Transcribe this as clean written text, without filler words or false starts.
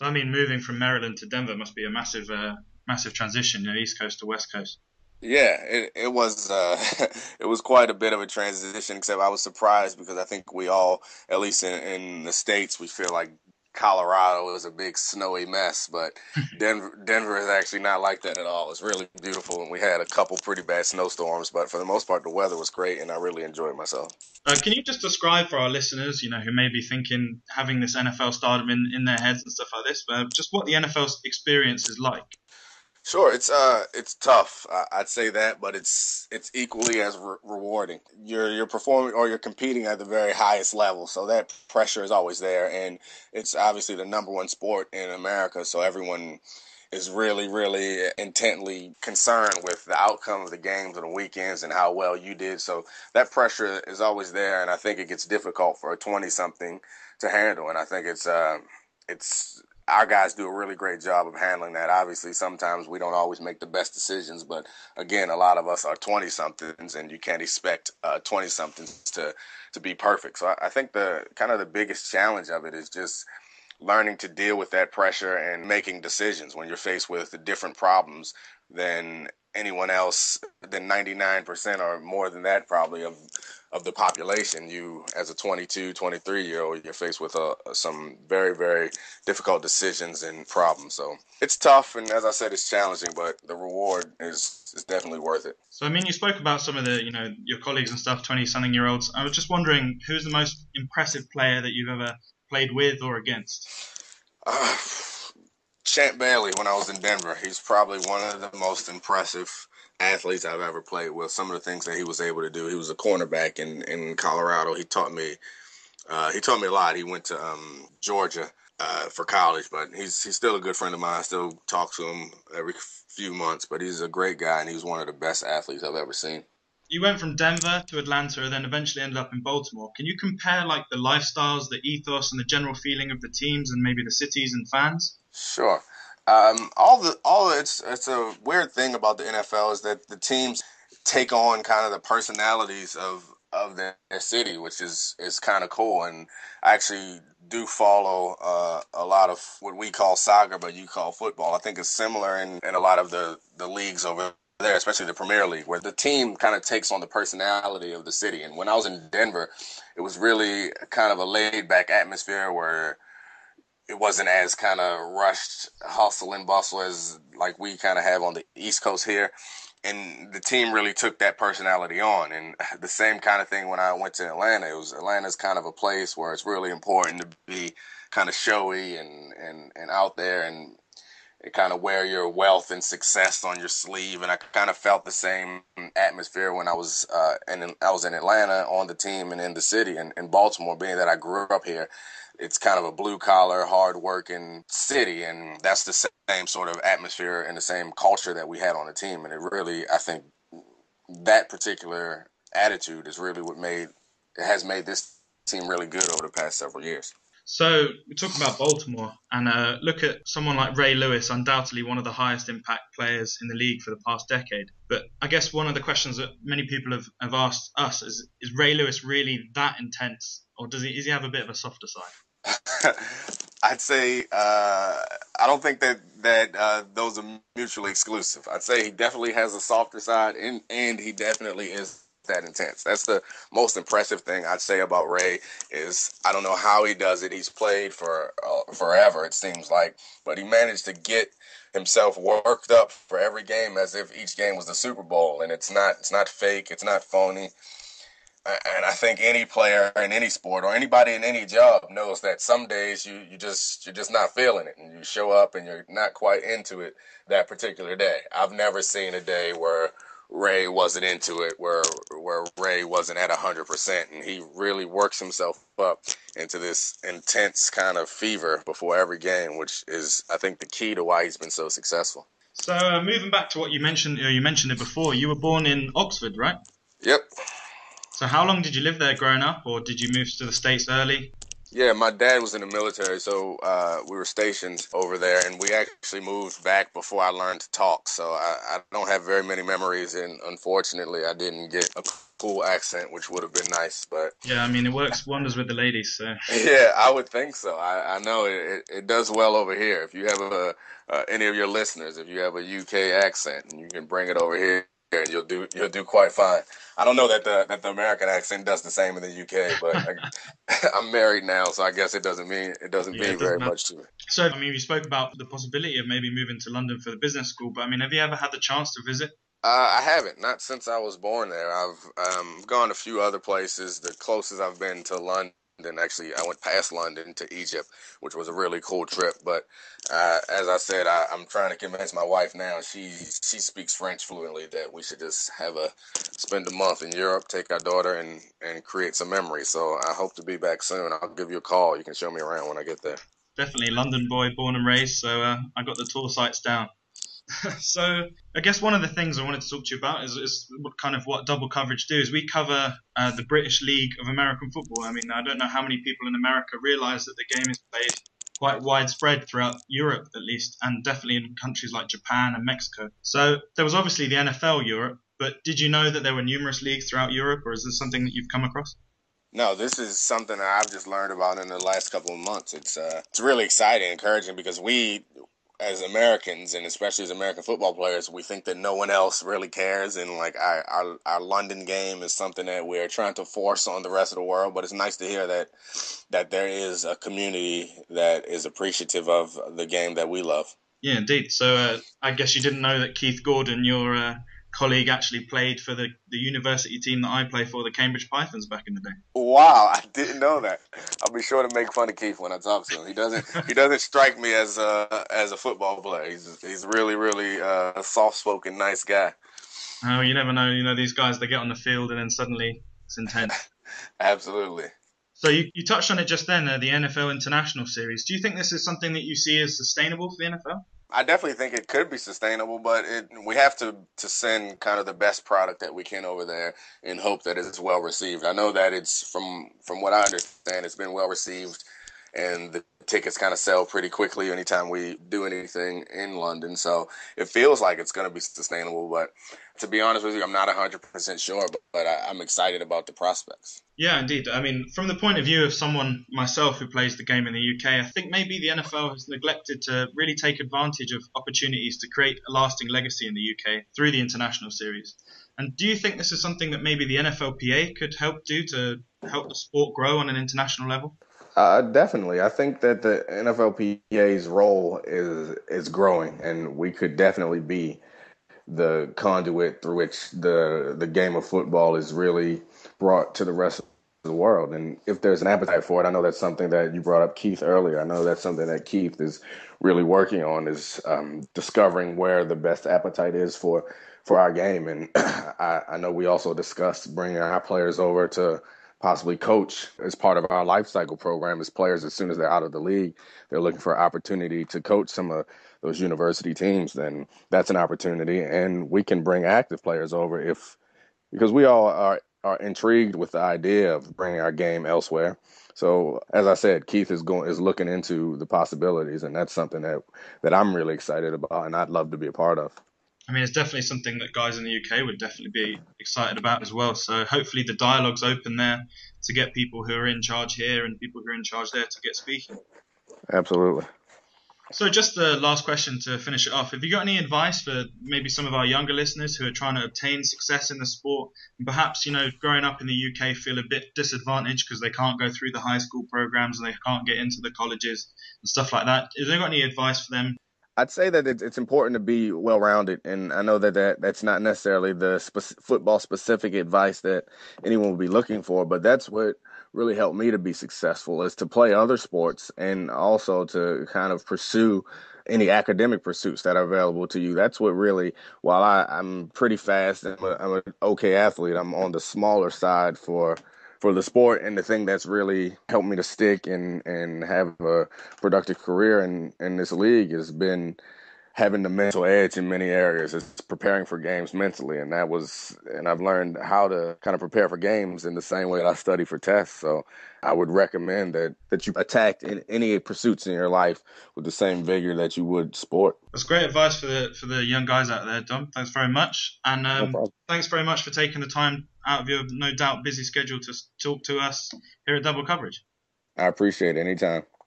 So I mean, moving from Maryland to Denver must be a massive transition, East Coast to West Coast. Yeah, it was it was quite a bit of a transition, except I was surprised because I think we all, at least in the States, we feel like Colorado is a big snowy mess, but Denver is actually not like that at all. It's really beautiful, and we had a couple pretty bad snowstorms, but for the most part, the weather was great, and I really enjoyed myself. Can you just describe for our listeners, who may be thinking having this NFL stardom in their heads and stuff like this, just what the NFL experience is like? Sure, it's tough. I'd say that, but it's equally as rewarding. You're performing or you're competing at the very highest level, so that pressure is always there, and it's obviously the number one sport in America. So everyone is really intently concerned with the outcome of the games and the weekends and how well you did. So that pressure is always there, and I think it gets difficult for a 20-something to handle. And I think it's our guys do a really great job of handling that. Obviously, sometimes we don't always make the best decisions, but again, a lot of us are 20 somethings, and you can't expect 20 somethings to be perfect. So I think the kind of the biggest challenge of it is just learning to deal with that pressure and making decisions when you're faced with different problems than anyone else, than 99% or more than that probably of the population. You, as a 22, 23-year old, you're faced with some very difficult decisions and problems. So it's tough, and as I said, it's challenging, but the reward is definitely worth it. So I mean, you spoke about some of the, your colleagues and stuff, 20-something-year-olds. I was just wondering, who's the most impressive player that you've ever played with or against? Uh, Champ Bailey, when I was in Denver, he's probably one of the most impressive athletes I've ever played with. Some of the things that he was able to do. He was a cornerback in Colorado. He taught me a lot. He went to Georgia for college, but he's still a good friend of mine. I still talk to him every few months, but he's a great guy, and he's one of the best athletes I've ever seen. You went from Denver to Atlanta and then eventually ended up in Baltimore. Can you compare like the lifestyles, the ethos, and the general feeling of the teams and maybe the cities and fans? Sure. It's a weird thing about the NFL is that the teams take on kind of the personalities of their city, which is kind of cool. And I actually do follow a lot of what we call soccer, but you call football. I think it's similar in a lot of the leagues over there, especially the Premier League, where the team kind of takes on the personality of the city. And when I was in Denver, it was really kind of a laid back atmosphere where it wasn't as kind of rushed hustle and bustle as like we kind of have on the East Coast here. And the team really took that personality on. And the same kind of thing when I went to Atlanta. Atlanta's kind of a place where it's really important to be kind of showy and out there and kind of wear your wealth and success on your sleeve. And I kind of felt the same atmosphere when I was in Atlanta on the team and in the city and in Baltimore, being that I grew up here. It's kind of a blue collar, hard working city, and that's the same sort of atmosphere and the same culture that we had on the team. And it really, I think, that particular attitude is really it has made this team really good over the past several years. So we talk about Baltimore and look at someone like Ray Lewis, undoubtedly one of the highest impact players in the league for the past decade. But I guess one of the questions that many people have asked us is Ray Lewis really that intense, or does he have a bit of a softer side? I'd say I don't think that those are mutually exclusive. I'd say he definitely has a softer side, and he definitely is that intense. That's the most impressive thing I'd say about Ray is I don't know how he does it. He's played for forever, it seems like, but he managed to get himself worked up for every game as if each game was the Super Bowl, and it's not fake, it's not phony. And I think any player in any sport or anybody in any job knows that some days you're just not feeling it and you show up and you're not quite into it that particular day. I've never seen a day where Ray wasn't into it, where Ray wasn't at 100%, and he really works himself up into this intense kind of fever before every game, which is I think the key to why he's been so successful. So moving back to what you mentioned it before. You were born in Oxford, right? Yep. So how long did you live there growing up, or did you move to the States early? Yeah, my dad was in the military, so we were stationed over there, and we actually moved back before I learned to talk. So I don't have very many memories, and unfortunately, I didn't get cool accent, which would have been nice. But Yeah, I mean, it works wonders with the ladies. So yeah, I would think so. I know it does well over here. If you have any of your listeners, if you have a UK accent, and you can bring it over here, and you'll do quite fine. I don't know that the American accent does the same in the UK, but I'm married now, so I guess it doesn't yeah, mean it doesn't very matter. much to me. So, I mean, you spoke about the possibility of maybe moving to London for the business school, but I mean, have you ever had the chance to visit? I haven't, not since I was born there. I've gone a few other places. The closest I've been to London, actually, I went past London to Egypt, which was a really cool trip. But as I said, I'm trying to convince my wife now. She speaks French fluently that we should just spend a month in Europe, take our daughter, and create some memories. So I hope to be back soon. I'll give you a call. You can show me around when I get there. Definitely a London boy, born and raised, so I got the tour sites down. So I guess one of the things I wanted to talk to you about is what double coverage do is we cover the British League of American Football. I mean, I don't know how many people in America realise that the game is played quite widespread throughout Europe, at least, and definitely in countries like Japan and Mexico. So there was obviously the NFL Europe, but did you know that there were numerous leagues throughout Europe, or is this something that you've come across? No, this is something that I've just learned about in the last couple of months. It's really exciting, encouraging because we, as Americans and especially as American football players, we think that no one else really cares, and like our London game is something that we're trying to force on the rest of the world. But it's nice to hear that there is a community that is appreciative of the game that we love. Yeah, indeed. So I guess you didn't know that Keith Gordon, your colleague, actually played for the university team that I play for, the Cambridge Pythons, back in the day. Wow, I didn't know that. I'll be sure to make fun of Keith when I talk to him. He doesn't strike me as a football player. He's really really a soft spoken, nice guy. Oh, you never know. You know, these guys, they get on the field and then suddenly it's intense. Absolutely. So you touched on it just then, the NFL International Series. Do you think this is something that you see as sustainable for the NFL? I definitely think it could be sustainable, but we have to send kind of the best product that we can over there and hope that it's well received. I know that it's from what I understand, it's been well received, and the tickets kind of sell pretty quickly anytime we do anything in London. So it feels like it's going to be sustainable, but to be honest with you, I'm not 100% sure, but I'm excited about the prospects. Yeah, indeed. I mean, from the point of view of someone myself who plays the game in the UK, I think maybe the NFL has neglected to really take advantage of opportunities to create a lasting legacy in the UK through the international series. And do you think this is something that maybe the NFLPA could help do to help the sport grow on an international level? Definitely. I think that the NFLPA's role is growing, and we could definitely be the conduit through which the game of football is really brought to the rest of the world. And if there's an appetite for it, I know that's something that you brought up Keith earlier. I know that's something that Keith is really working on is discovering where the best appetite is for our game. And I know we also discussed bringing our players over to possibly coach as part of our life cycle program as players as soon as they're out of the league. They're looking for opportunity to coach some of those university teams, then that's an opportunity. And we can bring active players over because we all are intrigued with the idea of bringing our game elsewhere. So as I said, Keith is looking into the possibilities, and that's something that I'm really excited about, and I'd love to be a part of. I mean, it's definitely something that guys in the UK would definitely be excited about as well. So hopefully the dialogue's open there to get people who are in charge here and people who are in charge there to get speaking. Absolutely. So just the last question to finish it off. Have you got any advice for maybe some of our younger listeners who are trying to obtain success in the sport and perhaps, growing up in the UK feel a bit disadvantaged because they can't go through the high school programs and they can't get into the colleges and stuff like that? Have you got any advice for them? I'd say that it's important to be well-rounded, and I know that's not necessarily the football-specific advice that anyone would be looking for, but that's what really helped me to be successful is to play other sports and also to kind of pursue any academic pursuits that are available to you. That's what really, while I'm pretty fast, I'm an okay athlete, I'm on the smaller side for the sport, and the thing that's really helped me to stick and have a productive career in this league has been having the mental edge in many areas. It's preparing for games mentally, and I've learned how to kind of prepare for games in the same way that I study for tests. So I would recommend that you attack in any pursuits in your life with the same vigor that you would sport. That's great advice for the young guys out there, Dom. Thanks very much. And No problem. thanks very much for taking the time out of your no doubt busy schedule to talk to us here at Double Coverage. I appreciate it anytime.